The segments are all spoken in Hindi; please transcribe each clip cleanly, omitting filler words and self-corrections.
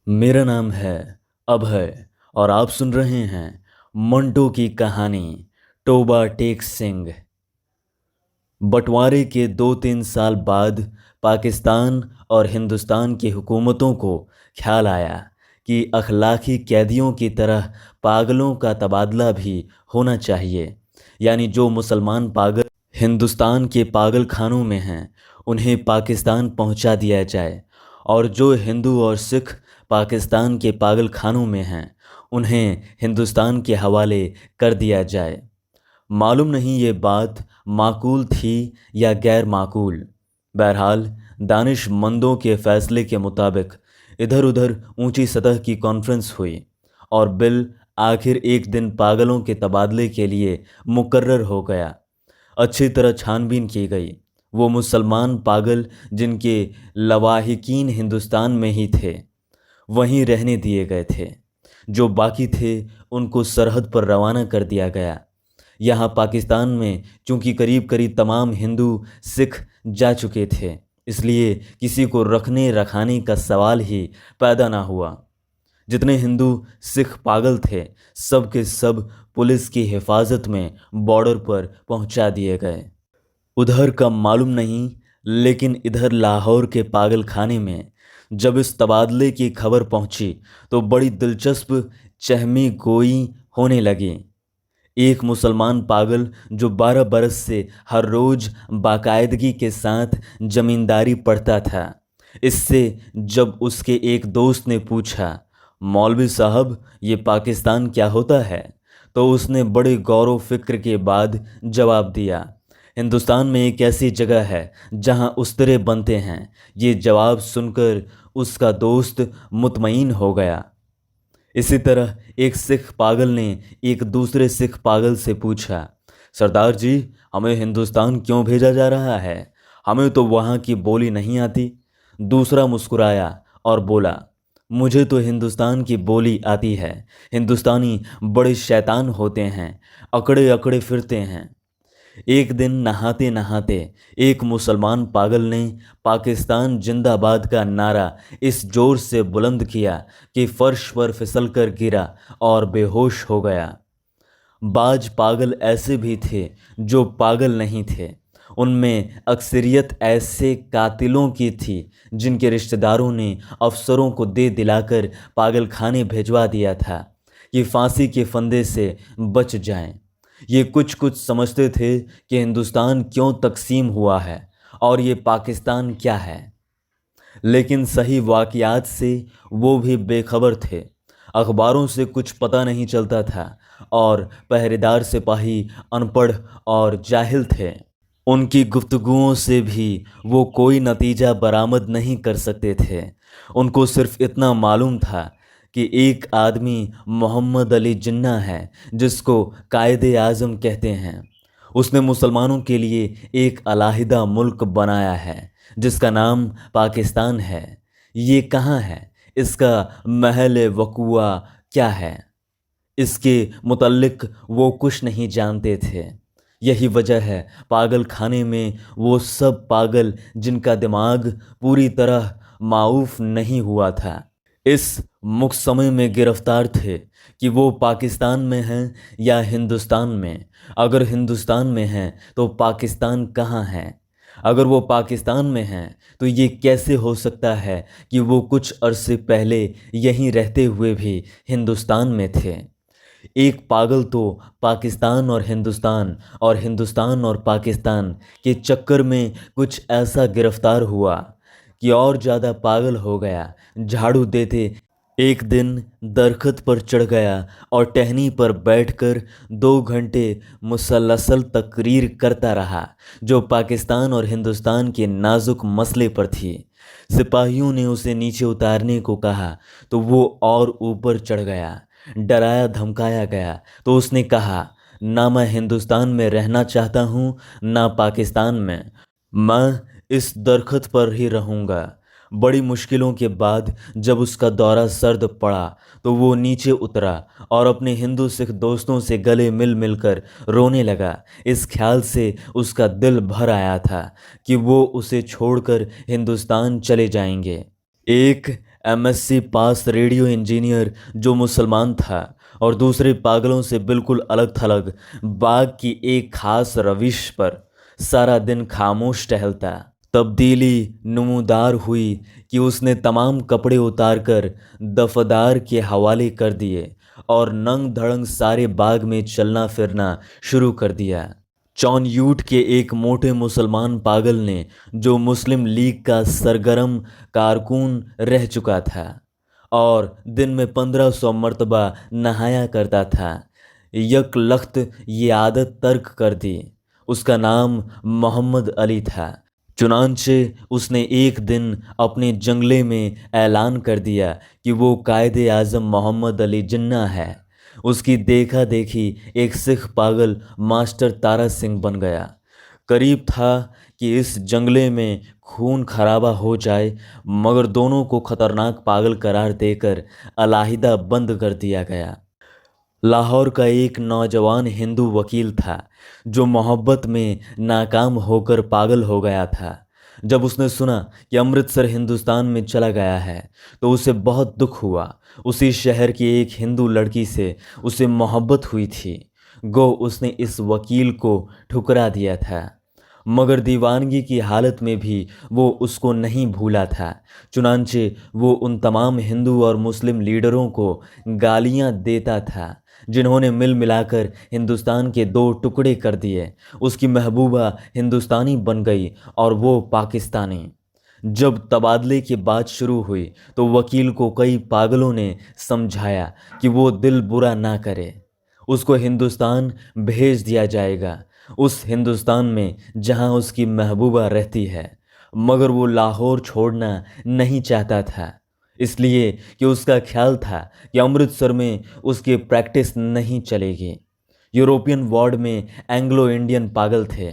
मेरा नाम है अभय और आप सुन रहे हैं मंटो की कहानी टोबा टेक सिंह। बंटवारे के 2-3 साल बाद पाकिस्तान और हिंदुस्तान की हुकूमतों को ख्याल आया कि अखलाकी कैदियों की तरह पागलों का तबादला भी होना चाहिए। यानी जो मुसलमान पागल हिंदुस्तान के पागल खानों में हैं उन्हें पाकिस्तान पहुंचा दिया जाए, और जो हिंदू और सिख पाकिस्तान के पागल खानों में हैं उन्हें हिंदुस्तान के हवाले कर दिया जाए। मालूम नहीं ये बात माकूल थी या गैर माकूल। बहरहाल दानिशमंदों के फैसले के मुताबिक इधर उधर ऊंची सतह की कॉन्फ्रेंस हुई और बिल आखिर एक दिन पागलों के तबादले के लिए मुकर्रर हो गया। अच्छी तरह छानबीन की गई। वो मुसलमान पागल जिनके लवाहिकीन हिंदुस्तान में ही थे वहीं रहने दिए गए थे। जो बाकी थे उनको सरहद पर रवाना कर दिया गया। यहाँ पाकिस्तान में चूंकि करीब करीब तमाम हिंदू सिख जा चुके थे, इसलिए किसी को रखने रखाने का सवाल ही पैदा ना हुआ। जितने हिंदू सिख पागल थे सब के सब पुलिस की हिफाजत में बॉर्डर पर पहुंचा दिए गए। उधर का मालूम नहीं, लेकिन इधर लाहौर के पागल खाने में जब इस तबादले की खबर पहुंची तो बड़ी दिलचस्प चहमी गोई होने लगी। एक मुसलमान पागल जो 12 बरस से हर रोज बाकायदगी के साथ जमींदारी पढ़ता था, इससे जब उसके एक दोस्त ने पूछा, मौलवी साहब ये पाकिस्तान क्या होता है, तो उसने बड़े गौर फिक्र के बाद जवाब दिया, हिंदुस्तान में एक ऐसी जगह है जहां उस्तरे बनते हैं। ये जवाब सुनकर उसका दोस्त मुतमईन हो गया। इसी तरह एक सिख पागल ने एक दूसरे सिख पागल से पूछा, सरदार जी हमें हिंदुस्तान क्यों भेजा जा रहा है, हमें तो वहाँ की बोली नहीं आती। दूसरा मुस्कुराया और बोला, मुझे तो हिंदुस्तान की बोली आती है। हिंदुस्तानी बड़े शैतान होते हैं, अकड़े अकड़े फिरते हैं। एक दिन नहाते नहाते एक मुसलमान पागल ने पाकिस्तान जिंदाबाद का नारा इस जोर से बुलंद किया कि फर्श पर फिसल कर गिरा और बेहोश हो गया। बाज पागल ऐसे भी थे जो पागल नहीं थे। उनमें अक्सरियत ऐसे कातिलों की थी जिनके रिश्तेदारों ने अफसरों को दे दिलाकर पागल खाने भिजवा दिया था कि फांसी के फंदे से बच जाएं। ये कुछ कुछ समझते थे कि हिंदुस्तान क्यों तकसीम हुआ है और ये पाकिस्तान क्या है, लेकिन सही वाक़यात से वो भी बेखबर थे। अखबारों से कुछ पता नहीं चलता था और पहरेदार सिपाही अनपढ़ और जाहिल थे। उनकी गुफ्तगुओं से भी वो कोई नतीजा बरामद नहीं कर सकते थे। उनको सिर्फ इतना मालूम था कि एक आदमी मोहम्मद अली जिन्ना है जिसको कायदे आज़म कहते हैं। उसने मुसलमानों के लिए एक अलहदा मुल्क बनाया है जिसका नाम पाकिस्तान है। ये कहाँ है, इसका महल वक़ुआ क्या है, इसके मुतल्लिक वो कुछ नहीं जानते थे। यही वजह है पागल खाने में वो सब पागल जिनका दिमाग पूरी तरह माऊफ नहीं हुआ था इस मुकसमे में गिरफ्तार थे कि वो पाकिस्तान में हैं या हिंदुस्तान में। अगर हिंदुस्तान में हैं तो पाकिस्तान कहाँ है। अगर वो पाकिस्तान में हैं तो ये कैसे हो सकता है कि वो कुछ अरसे पहले यहीं रहते हुए भी हिंदुस्तान में थे। एक पागल तो पाकिस्तान और हिंदुस्तान और पाकिस्तान के चक्कर में कुछ ऐसा गिरफ्तार हुआ कि और ज़्यादा पागल हो गया। झाड़ू देते एक दिन दरख्त पर चढ़ गया और टहनी पर बैठकर 2 घंटे मुसलसल तकरीर करता रहा जो पाकिस्तान और हिंदुस्तान के नाजुक मसले पर थी। सिपाहियों ने उसे नीचे उतारने को कहा तो वो और ऊपर चढ़ गया। डराया धमकाया गया तो उसने कहा, ना मैं हिंदुस्तान में रहना चाहता हूँ ना पाकिस्तान में, मैं इस दरख्त पर ही रहूँगा। बड़ी मुश्किलों के बाद जब उसका दौरा सर्द पड़ा तो वो नीचे उतरा और अपने हिंदू सिख दोस्तों से गले मिल मिलकर रोने लगा। इस ख्याल से उसका दिल भर आया था कि वो उसे छोड़कर हिंदुस्तान चले जाएंगे। एक एमएससी पास रेडियो इंजीनियर जो मुसलमान था और दूसरे पागलों से बिल्कुल अलग थलग बाघ की एक खास रविश पर सारा दिन खामोश टहलता। तब्दीली नमूदार हुई कि उसने तमाम कपड़े उतारकर दफदार के हवाले कर दिए और नंग धड़ंग सारे बाग में चलना फिरना शुरू कर दिया। चौनयूट के एक मोटे मुसलमान पागल ने, जो मुस्लिम लीग का सरगर्म कारकुन रह चुका था और दिन में 1500 मरतबा नहाया करता था, यकलख्त ये आदत तर्क कर दी। उसका नाम मोहम्मद अली था। चुनांचे उसने एक दिन अपने जंगले में ऐलान कर दिया कि वो कायदे आज़म मोहम्मद अली जिन्ना है। उसकी देखा देखी एक सिख पागल मास्टर तारा सिंह बन गया। करीब था कि इस जंगले में खून खराबा हो जाए, मगर दोनों को खतरनाक पागल करार देकर अलहदा बंद कर दिया गया। लाहौर का एक नौजवान हिंदू वकील था जो मोहब्बत में नाकाम होकर पागल हो गया था। जब उसने सुना कि अमृतसर हिंदुस्तान में चला गया है तो उसे बहुत दुख हुआ। उसी शहर की एक हिंदू लड़की से उसे मोहब्बत हुई थी। गो उसने इस वकील को ठुकरा दिया था, मगर दीवानगी की हालत में भी वो उसको नहीं भूला था। चुनांचे वो उन तमाम हिंदू और मुस्लिम लीडरों को गालियां देता था जिन्होंने मिल मिलाकर हिंदुस्तान के दो टुकड़े कर दिए। उसकी महबूबा हिंदुस्तानी बन गई और वो पाकिस्तानी। जब तबादले की बात शुरू हुई तो वकील को कई पागलों ने समझाया कि वो दिल बुरा ना करे, उसको हिंदुस्तान भेज दिया जाएगा, उस हिंदुस्तान में जहां उसकी महबूबा रहती है। मगर वो लाहौर छोड़ना नहीं चाहता था, इसलिए कि उसका ख्याल था कि अमृतसर में उसकी प्रैक्टिस नहीं चलेगी। यूरोपियन वार्ड में एंग्लो इंडियन पागल थे।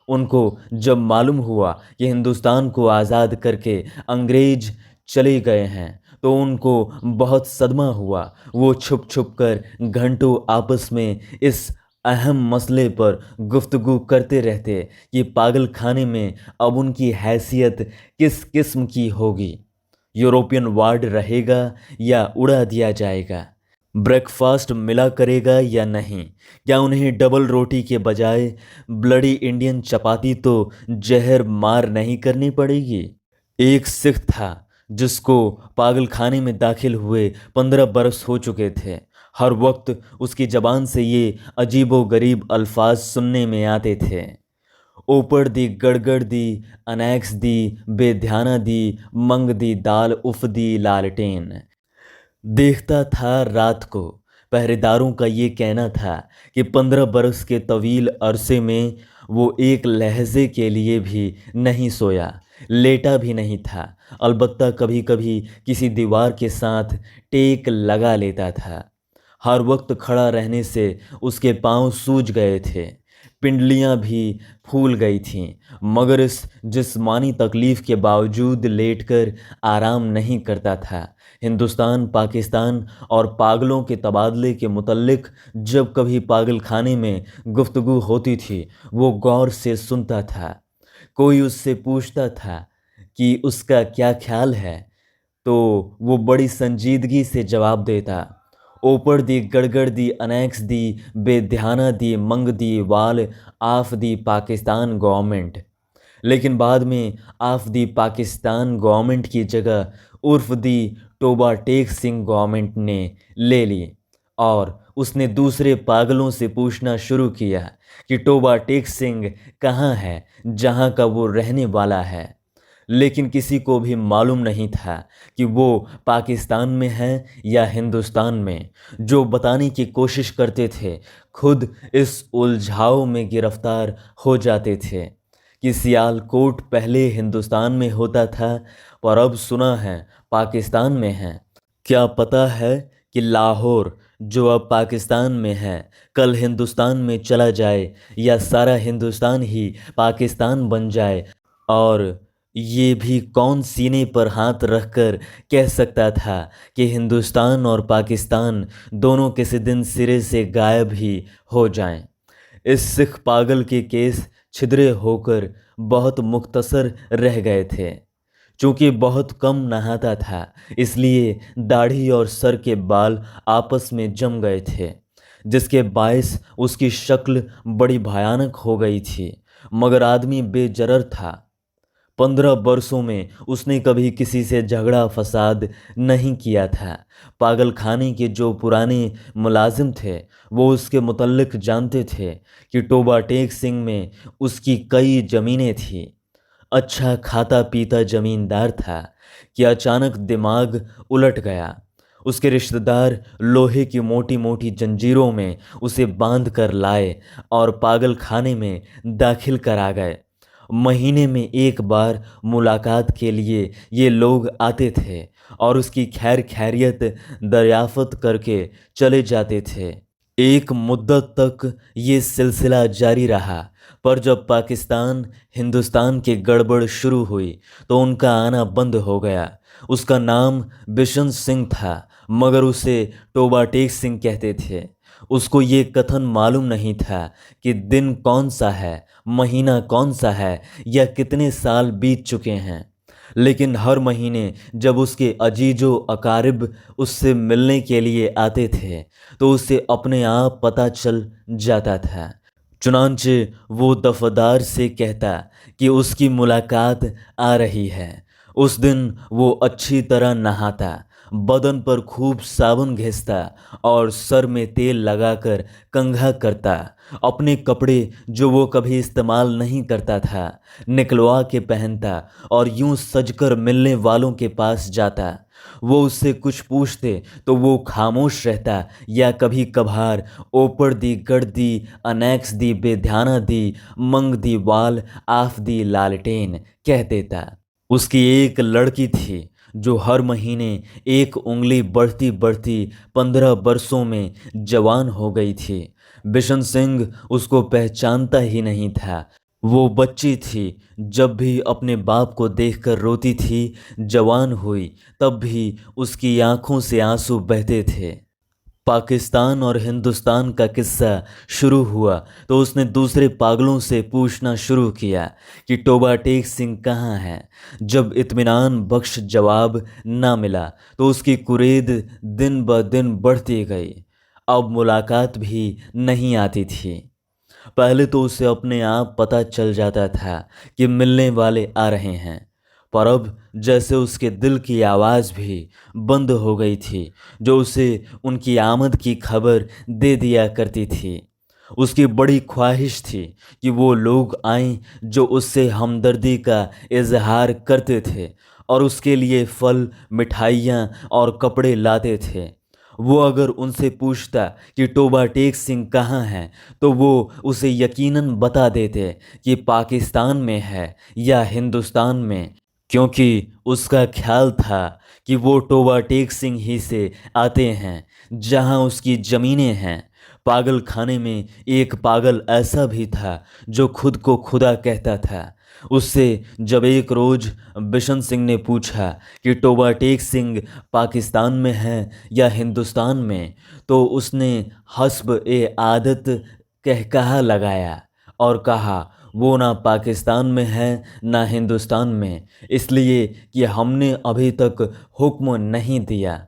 उनको जब मालूम हुआ कि हिंदुस्तान को आज़ाद करके अंग्रेज चले गए हैं तो उनको बहुत सदमा हुआ। वो छुप छुप कर घंटों आपस में इस अहम मसले पर गुफ्तगू करते रहते कि पागल खाने में अब उनकी हैसियत किस किस्म की होगी। यूरोपियन वार्ड रहेगा या उड़ा दिया जाएगा? ब्रेकफास्ट मिला करेगा या नहीं? क्या उन्हें डबल रोटी के बजाय ब्लडी इंडियन चपाती तो जहर मार नहीं करनी पड़ेगी? एक सिख था जिसको पागल खाने में दाखिल हुए 15 बरस हो चुके थे। हर वक्त उसकी ज़बान से ये अजीबो गरीब अल्फाज सुनने में आते थे। ऊपर दी गड़गड़ दी, अनैक्स दी, बेध्याना दी, मंग दी दाल, उफ दी लालटेन। देखता था रात को। पहरेदारों का ये कहना था कि 15 बरस के तवील अरसे में वो एक लहजे के लिए भी नहीं सोया, लेटा भी नहीं था। अलबत्ता कभी कभी किसी दीवार के साथ टेक लगा लेता था। हर वक्त खड़ा रहने से उसके पांव सूज गए थे, पिंडलियां भी फूल गई थीं, मगर इस जिस्मानी तकलीफ़ के बावजूद लेटकर आराम नहीं करता था। हिंदुस्तान, पाकिस्तान और पागलों के तबादले के मुतल्लिक जब कभी पागल खाने में गुफ्तगू होती थी, वो गौर से सुनता था। कोई उससे पूछता था कि उसका क्या ख्याल है, तो वो बड़ी संजीदगी से जवाब देता, ओपड़ दी गड़गड़ दी, अनैक्स दी, बेध्याना दी, मंग दी वाल, आफ दी पाकिस्तान गवर्नमेंट। लेकिन बाद में आफ दी पाकिस्तान गवर्नमेंट की जगह उर्फ दी टोबा टेक सिंह गवर्नमेंट ने ले ली और उसने दूसरे पागलों से पूछना शुरू किया कि टोबा टेक सिंह कहाँ है जहाँ का वो रहने वाला है। लेकिन किसी को भी मालूम नहीं था कि वो पाकिस्तान में है या हिंदुस्तान में। जो बताने की कोशिश करते थे खुद इस उलझाव में गिरफ्तार हो जाते थे कि सियालकोट पहले हिंदुस्तान में होता था पर अब सुना है पाकिस्तान में है। क्या पता है कि लाहौर जो अब पाकिस्तान में है कल हिंदुस्तान में चला जाए या सारा हिंदुस्तान ही पाकिस्तान बन जाए। और ये भी कौन सीने पर हाथ रखकर कह सकता था कि हिंदुस्तान और पाकिस्तान दोनों किसी दिन सिरे से गायब ही हो जाएं। इस सिख पागल के केस छिद्रे होकर बहुत मुख्तसर रह गए थे। चूंकि बहुत कम नहाता था, इसलिए दाढ़ी और सर के बाल आपस में जम गए थे, जिसके बायस उसकी शक्ल बड़ी भयानक हो गई थी। मगर आदमी बेजरर था। 15 वर्षों में उसने कभी किसी से झगड़ा फसाद नहीं किया था। पागल खाने के जो पुराने मुलाजिम थे, वो उसके मुतल्लिक जानते थे कि टोबा टेक सिंह में उसकी कई ज़मीनें थीं। अच्छा खाता पीता जमींदार था कि अचानक दिमाग उलट गया। उसके रिश्तेदार लोहे की मोटी मोटी जंजीरों में उसे बांध कर लाए और पागल खाने में दाखिल करा गए। महीने में एक बार मुलाकात के लिए ये लोग आते थे और उसकी खैर खैरियत दरियाफ़त करके चले जाते थे। एक मुद्दत तक ये सिलसिला जारी रहा, पर जब पाकिस्तान हिंदुस्तान की गड़बड़ शुरू हुई तो उनका आना बंद हो गया। उसका नाम बिशन सिंह था, मगर उसे टोबा टेक सिंह कहते थे। उसको ये कथन मालूम नहीं था कि दिन कौन सा है, महीना कौन सा है, या कितने साल बीत चुके हैं। लेकिन हर महीने जब उसके अजीजो अकारिब उससे मिलने के लिए आते थे तो उसे अपने आप पता चल जाता था। चुनांचे वो दफदार से कहता कि उसकी मुलाकात आ रही है। उस दिन वो अच्छी तरह नहाता, बदन पर खूब साबुन घिसता और सर में तेल लगाकर कंघा करता। अपने कपड़े जो वो कभी इस्तेमाल नहीं करता था निकलवा के पहनता और यूं सजकर मिलने वालों के पास जाता। वो उससे कुछ पूछते तो वो खामोश रहता या कभी कभार ओपड़ दी गड़ दी अनेक्स दी बेध्याना दी मंग दी वाल आफ दी लालटेन कह देता। उसकी एक लड़की थी जो हर महीने एक उंगली बढ़ती बढ़ती 15 वर्षों में जवान हो गई थी। बिशन सिंह उसको पहचानता ही नहीं था। वो बच्ची थी, जब भी अपने बाप को देखकर रोती थी। जवान हुई तब भी उसकी आंखों से आंसू बहते थे। पाकिस्तान और हिंदुस्तान का किस्सा शुरू हुआ तो उसने दूसरे पागलों से पूछना शुरू किया कि टोबा टेक सिंह कहाँ है। जब इत्मीनान बख्श जवाब ना मिला तो उसकी कुरेद दिन ब दिन बढ़ती गई। अब मुलाकात भी नहीं आती थी। पहले तो उसे अपने आप पता चल जाता था कि मिलने वाले आ रहे हैं, पर अब जैसे उसके दिल की आवाज़ भी बंद हो गई थी, जो उसे उनकी आमद की खबर दे दिया करती थी। उसकी बड़ी ख्वाहिश थी कि वो लोग आएं जो उससे हमदर्दी का इजहार करते थे और उसके लिए फल, मिठाइयाँ और कपड़े लाते थे। वो अगर उनसे पूछता कि टोबा टेक सिंह कहाँ है तो वो उसे यकीनन बता देते कि पाकिस्तान में है या हिंदुस्तान में, क्योंकि उसका ख्याल था कि वो टोबा टेक सिंह ही से आते हैं जहाँ उसकी ज़मीनें हैं। पागल खाने में एक पागल ऐसा भी था जो खुद को खुदा कहता था। उससे जब एक रोज़ बिशन सिंह ने पूछा कि टोबा टेक सिंह पाकिस्तान में है या हिंदुस्तान में, तो उसने हस्ब ए आदत कहकहा लगाया और कहा वो ना पाकिस्तान में है ना हिंदुस्तान में, इसलिए कि हमने अभी तक हुक्म नहीं दिया।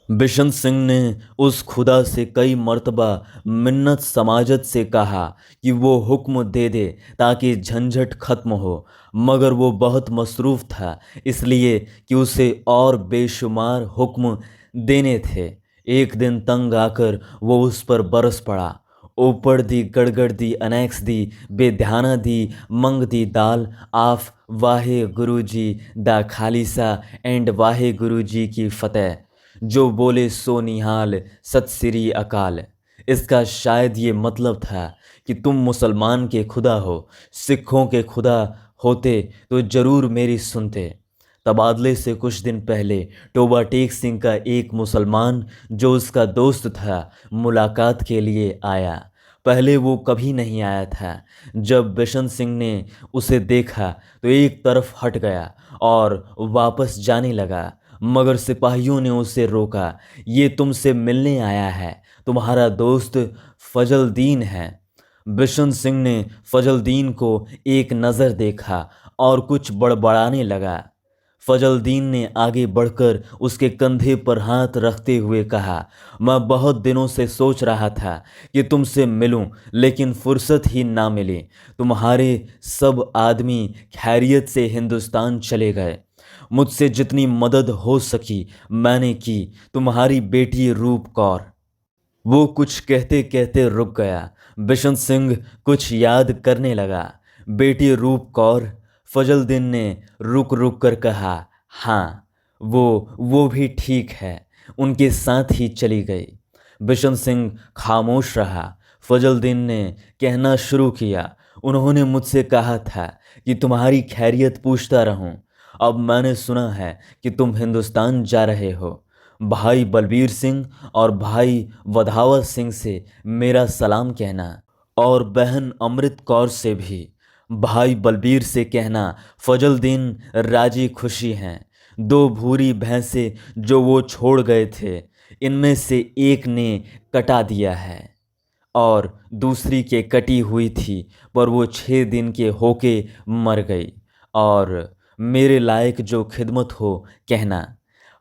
बिशन सिंह ने उस खुदा से कई मर्तबा मिन्नत समाजत से कहा कि वो हुक्म दे दे ताकि झंझट खत्म हो, मगर वो बहुत मसरूफ़ था, इसलिए कि उसे और बेशुमार हुक्म देने थे। एक दिन तंग आकर वो उस पर बरस पड़ा। ओपड़ दी गड़गड़ दी अनेक्स दी बेध्याना दी मंग दी दाल आफ वाहे गुरु जी दा खालिसा एंड वाहे गुरु जी की फतेह, जो बोले सो निहाल सत श्री अकाल। इसका शायद ये मतलब था कि तुम मुसलमान के खुदा हो, सिखों के खुदा होते तो ज़रूर मेरी सुनते। तबादले से कुछ दिन पहले टोबा टेक सिंह का एक मुसलमान जो उसका दोस्त था मुलाकात के लिए आया। पहले वो कभी नहीं आया था। जब बिशन सिंह ने उसे देखा तो एक तरफ हट गया और वापस जाने लगा, मगर सिपाहियों ने उसे रोका। ये तुमसे मिलने आया है, तुम्हारा दोस्त फजलदीन है। बिशन सिंह ने फजलदीन को एक नज़र देखा और कुछ बड़बड़ाने लगा। फजलदीन ने आगे बढ़कर उसके कंधे पर हाथ रखते हुए कहा, मैं बहुत दिनों से सोच रहा था कि तुमसे मिलूं, लेकिन फुर्सत ही ना मिली। तुम्हारे सब आदमी खैरियत से हिंदुस्तान चले गए। मुझसे जितनी मदद हो सकी मैंने की। तुम्हारी बेटी रूप कौर। वो कुछ कहते कहते रुक गया। बिशन सिंह कुछ याद करने लगा। बेटी रूप कौर, फजलदीन ने रुक रुक कर कहा। हाँ, वो भी ठीक है, उनके साथ ही चली गई। बिशन सिंह खामोश रहा। फजलदीन ने कहना शुरू किया, उन्होंने मुझसे कहा था कि तुम्हारी खैरियत पूछता रहूं। अब मैंने सुना है कि तुम हिंदुस्तान जा रहे हो। भाई बलबीर सिंह और भाई वधावत सिंह से मेरा सलाम कहना, और बहन अमृत कौर से भी। भाई बलबीर से कहना फजलदीन राजी खुशी हैं। दो भूरी भैंसे जो वो छोड़ गए थे, इनमें से एक ने कटा दिया है और दूसरी के कटी हुई थी, पर वो 6 दिन के होके मर गई। और मेरे लायक जो खिदमत हो कहना,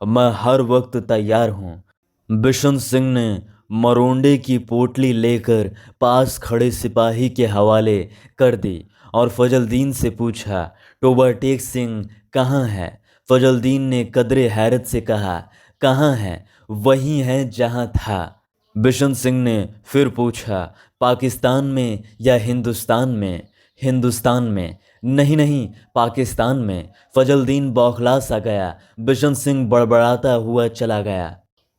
मैं हर वक्त तैयार हूँ। बिशन सिंह ने मरोंडे की पोटली लेकर पास खड़े सिपाही के हवाले कर दी और फजलदीन से पूछा, टोबा टेक सिंह कहाँ है? फजलदीन ने कदरे हैरत से कहा, कहाँ है? वहीं है जहाँ था। बिशन सिंह ने फिर पूछा, पाकिस्तान में या हिंदुस्तान में? हिंदुस्तान में। नहीं नहीं, पाकिस्तान में। फजलदीन बौखला सा गया। बिशन सिंह बड़बड़ाता हुआ चला गया।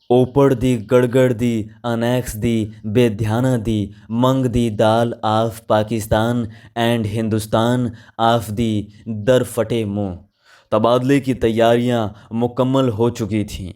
ओपड़ दी गड़गड़ दी अनेक्स दी बेध्याना दी मंग दी दाल of Pakistan and Hindustan of दी दर फटे मुंह। तबादले की तैयारियां मुकम्मल हो चुकी थीं।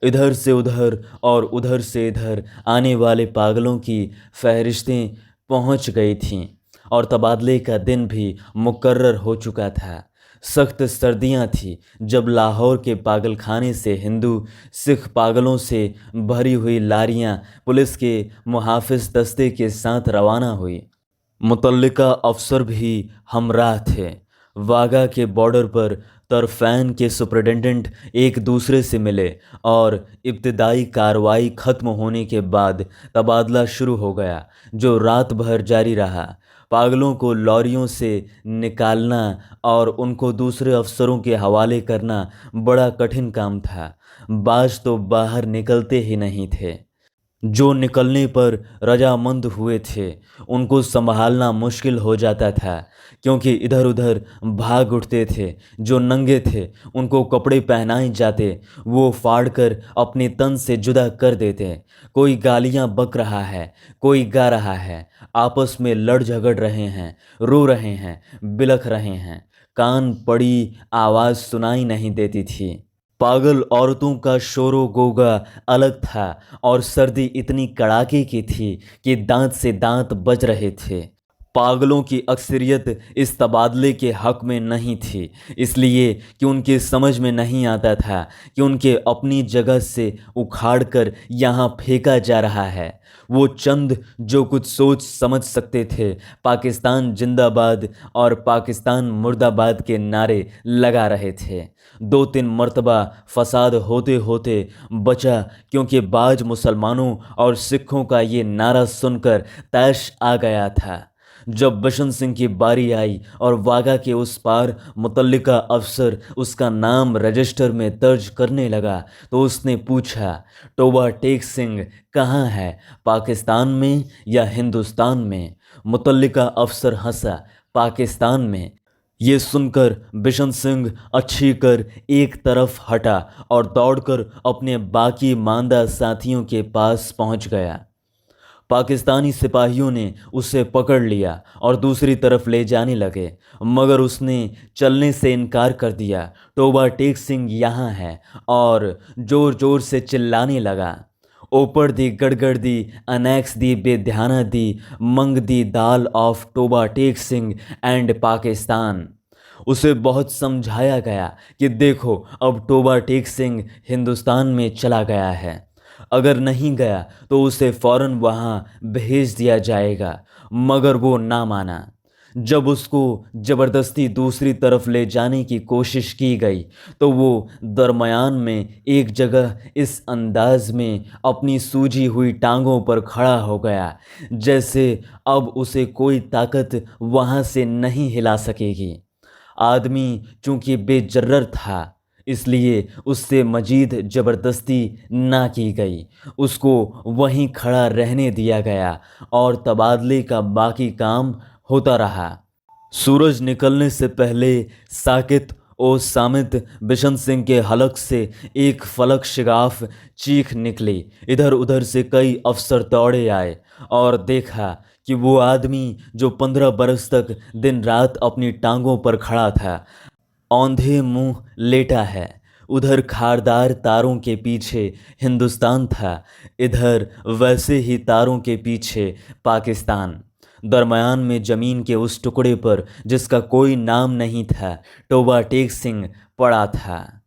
इधर से उधर और उधर से इधर आने वाले पागलों की फहरिस्तें पहुंच गई थीं और तबादले का दिन भी मुकर्रर हो चुका था। सख्त सर्दियां थी जब लाहौर के पागलखाने से हिंदू सिख पागलों से भरी हुई लारियां पुलिस के मुहाफिज दस्ते के साथ रवाना हुई। मुतल्लिका अफसर भी हमराह थे। वाघा के बॉर्डर पर तरफैन के सुपरिटेंडेंट एक दूसरे से मिले और इब्तदाई कार्रवाई ख़त्म होने के बाद तबादला शुरू हो गया, जो रात भर जारी रहा। पागलों को लॉरियों से निकालना और उनको दूसरे अफसरों के हवाले करना बड़ा कठिन काम था। बाज तो बाहर निकलते ही नहीं थे। जो निकलने पर रजामंद हुए थे उनको संभालना मुश्किल हो जाता था, क्योंकि इधर उधर भाग उठते थे। जो नंगे थे उनको कपड़े पहनाए जाते, वो फाड़ कर अपने तन से जुदा कर देते। कोई गालियां बक रहा है, कोई गा रहा है, आपस में लड़ झगड़ रहे हैं, रो रहे हैं, बिलख रहे हैं। कान पड़ी आवाज़ सुनाई नहीं देती थी। पागल औरतों का शोरो गोगा अलग था और सर्दी इतनी कड़ाके की थी कि दांत से दांत बज रहे थे। पागलों की अक्सरियत इस तबादले के हक में नहीं थी, इसलिए कि उनके समझ में नहीं आता था कि उनके अपनी जगह से उखाड़ कर यहाँ फेंका जा रहा है। वो चंद जो कुछ सोच समझ सकते थे, पाकिस्तान जिंदाबाद और पाकिस्तान मुर्दाबाद के नारे लगा रहे थे। 2-3 मरतबा फसाद होते होते बचा, क्योंकि बाज मुसलमानों और सिखों का ये नारा सुनकर तैश आ गया था। जब बिशन सिंह की बारी आई और वाघा के उस पार मुतल्लिका अफसर उसका नाम रजिस्टर में दर्ज करने लगा, तो उसने पूछा, टोबा टेक सिंह कहाँ है, पाकिस्तान में या हिंदुस्तान में? मुतल्लिका अफसर हंसा, पाकिस्तान में। ये सुनकर बिशन सिंह अच्छी कर एक तरफ हटा और दौड़कर अपने बाकी मांदा साथियों के पास पहुंच गया। पाकिस्तानी सिपाहियों ने उसे पकड़ लिया और दूसरी तरफ ले जाने लगे, मगर उसने चलने से इनकार कर दिया। टोबा टेक सिंह यहाँ है, और ज़ोर ज़ोर से चिल्लाने लगा, ओपड़ दी गड़गड़ दी अनेक्स दी बेध्याना दी मंग दी दाल ऑफ टोबा टेक सिंह एंड पाकिस्तान। उसे बहुत समझाया गया कि देखो, अब टोबा टेक सिंह हिंदुस्तान में चला गया है, अगर नहीं गया तो उसे फ़ौरन वहाँ भेज दिया जाएगा, मगर वो ना माना। जब उसको ज़बरदस्ती दूसरी तरफ ले जाने की कोशिश की गई तो वो दरमियान में एक जगह इस अंदाज में अपनी सूजी हुई टांगों पर खड़ा हो गया जैसे अब उसे कोई ताकत वहाँ से नहीं हिला सकेगी। आदमी चूंकि बेजर्रर था इसलिए उससे मजीद ज़बरदस्ती ना की गई, उसको वहीं खड़ा रहने दिया गया और तबादले का बाकी काम होता रहा। सूरज निकलने से पहले साकित और सामित बिशन सिंह के हलक से एक फलक शिगाफ चीख निकली। इधर उधर से कई अफसर दौड़े आए और देखा कि वो आदमी जो 15 बरस तक दिन रात अपनी टांगों पर खड़ा था औंधे मुंह लेटा है। उधर खारदार तारों के पीछे हिंदुस्तान था, इधर वैसे ही तारों के पीछे पाकिस्तान। दरमियान में ज़मीन के उस टुकड़े पर जिसका कोई नाम नहीं था, टोबा टेक सिंह पड़ा था।